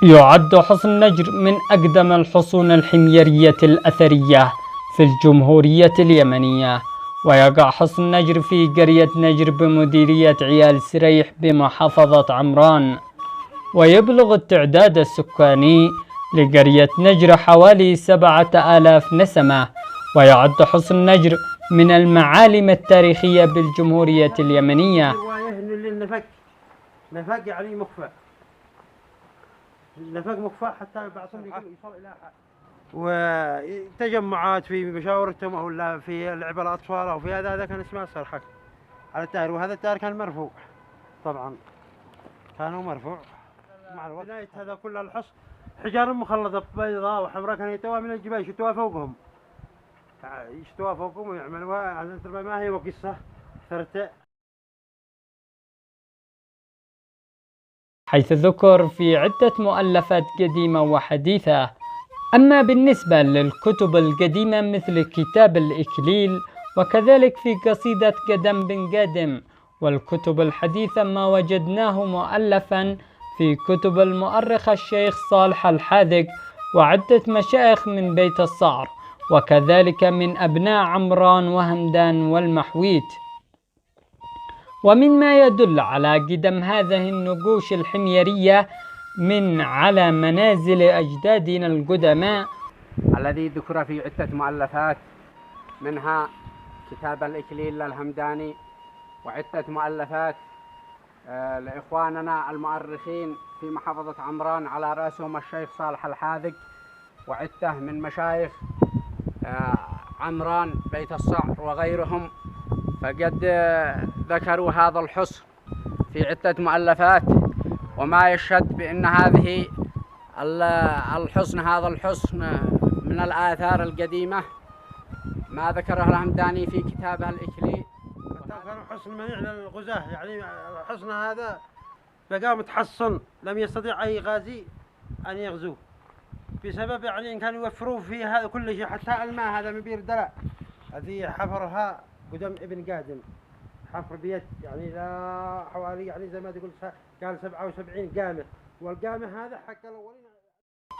يعد حصن نجر من أقدم الحصون الحميرية الأثرية في الجمهورية اليمنية، ويقع حصن نجر في قرية نجر بمديرية عيال سريح بمحافظة عمران، ويبلغ التعداد السكاني لقرية نجر حوالي 7000 نسمة، ويعد حصن نجر من المعالم التاريخية بالجمهورية اليمنية. نفق يعني مخفى، نفق مخفى حتى بعضهم يصل إلى حد، وتجمعات في مشاورتهم أو لا في لعب الأطفال أو في هذا كان اسمه صرحك على التاير، وهذا التاير كان مرفوع طبعا، كانوا مرفوع مع الوقت. بداية هذا كل الحصن حجار مخلطة بيضاء وحمراء كان يتوى من الجبال يشتوى فوقهم، ويعملوها على ما هي وقصة ثرت، حيث ذكر في عدة مؤلفات قديمة وحديثة. أما بالنسبة للكتب القديمة مثل كتاب الإكليل، وكذلك في قصيدة قدم بن قادم، والكتب الحديثة ما وجدناه مؤلفا في كتب المؤرخ الشيخ صالح الحاذق وعدة مشايخ من بيت الصعر، وكذلك من أبناء عمران وهمدان والمحويت. ومن ما يدل على قدم هذه النقوش الحميرية من على منازل أجدادنا القدماء الذي ذكر في عدة مؤلفات، منها كتاب الإكليل للهمداني، وعدة مؤلفات لإخواننا المؤرخين في محافظة عمران على رأسهم الشيخ صالح الحاذق، وعدة من مشايخ عمران بيت الصعر وغيرهم، فقد ذكروا هذا الحصن في عدة مؤلفات. وما يشهد بأن هذه هذا الحصن من الآثار القديمة ما ذكره الهمداني في كتابه الإكليل. كان حصن منيع للغزاة، يعني الحصن هذا بقى متحصن لم يستطيع أي غازي أن يغزوه، بسبب يعني إن كانوا يوفروا فيه هذا كل شيء، حتى الماء هذا من بير دلع هذه حفرها قدم ابن قادم، حفر بيد يعني لا حوالي يعني زي ما تقول قال 77 قامة، والقامة هذا حق الأولين.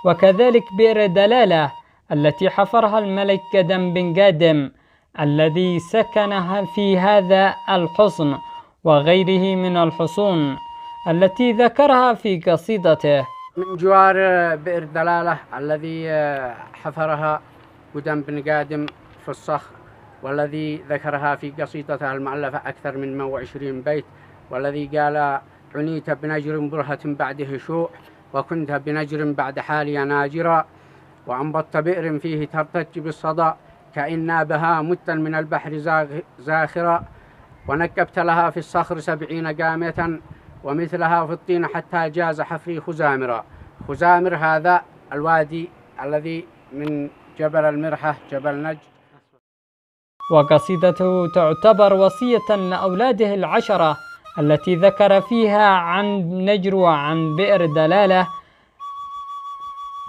وكذلك بئر دلالة التي حفرها الملك قدم بن قادم الذي سكنها في هذا الحصن وغيره من الحصون التي ذكرها في قصيدته. من جوار بئر دلالة الذي حفرها قدم بن قادم في الصخر، والذي ذكرها في قصيدته المؤلفة أكثر من 120 بيت، والذي قال: عنيت بنجر برهة بعده شوع، وكنت بنجر بعد حالي ناجرا، وأنبت بئر فيه ترتج بالصدى، كأن بها متا من البحر زاخرا، ونكبت لها في الصخر 70 قامة، ومثلها في الطين حتى جاز حفري خزامرا. خزامر هذا الوادي الذي من جبل المرحة جبل نجر. وقصيدته تعتبر وصية لأولاده العشرة التي ذكر فيها عن نجر وعن بئر دلالة.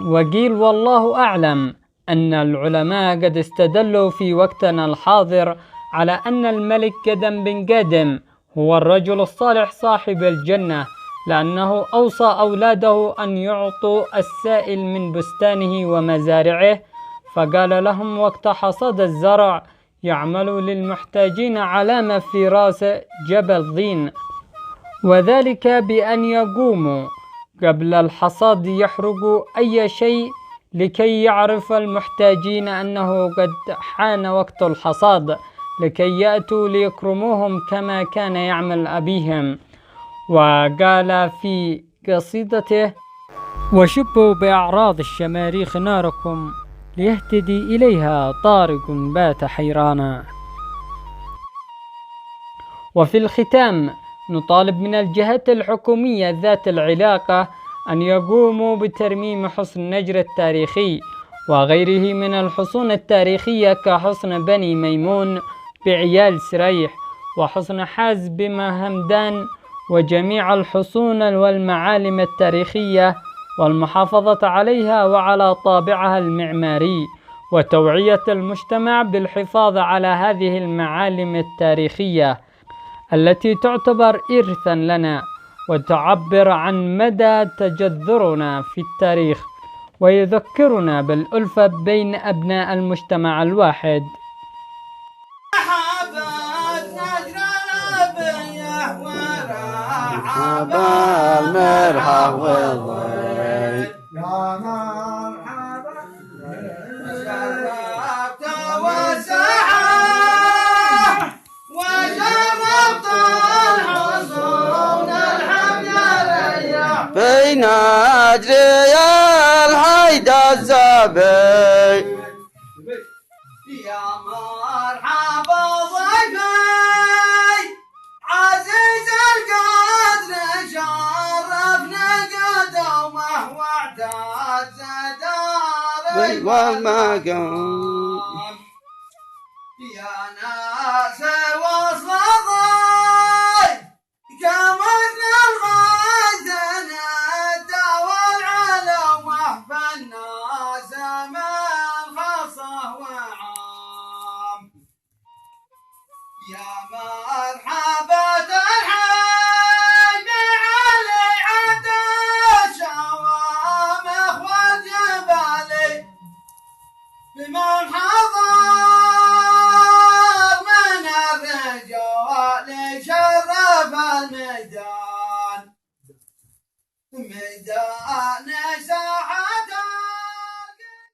وقيل والله أعلم أن العلماء قد استدلوا في وقتنا الحاضر على أن الملك قدم بن قادم هو الرجل الصالح صاحب الجنة، لأنه أوصى أولاده أن يعطوا السائل من بستانه ومزارعه، فقال لهم وقت حصاد الزرع: يعملوا للمحتاجين علامة في رأس جبل ضين، وذلك بأن يقوموا قبل الحصاد يحرقوا أي شيء لكي يعرف المحتاجين أنه قد حان وقت الحصاد، لكي يأتوا ليكرموهم كما كان يعمل أبيهم. وقال في قصيدته: وشبوا بأعراض الشماريخ ناركم، ليهتدي إليها طارق بات حيرانا. وفي الختام نطالب من الجهات الحكومية ذات العلاقة أن يقوموا بترميم حصن نجر التاريخي وغيره من الحصون التاريخية كحصن بني ميمون بعيال سريح، وحصن حاز بمهمدان، وجميع الحصون والمعالم التاريخية، والمحافظة عليها وعلى طابعها المعماري، وتوعية المجتمع بالحفاظ على هذه المعالم التاريخية التي تعتبر إرثا لنا وتعبر عن مدى تجذرنا في التاريخ، ويذكرنا بالألفة بين أبناء المجتمع الواحد. بين أجري الحيدة الزبي يا مرحبا ضيفي عزيز القدر شرفنا قدومه واعتز داري والمقام يا ناس وصل ضيف كمثل الغيث ندور على وحف الناس من خاصه وعام يا مرحبا الحي علي عد الشوامخ والجبال بمن حضر من الرجال شرف الميدان ميدان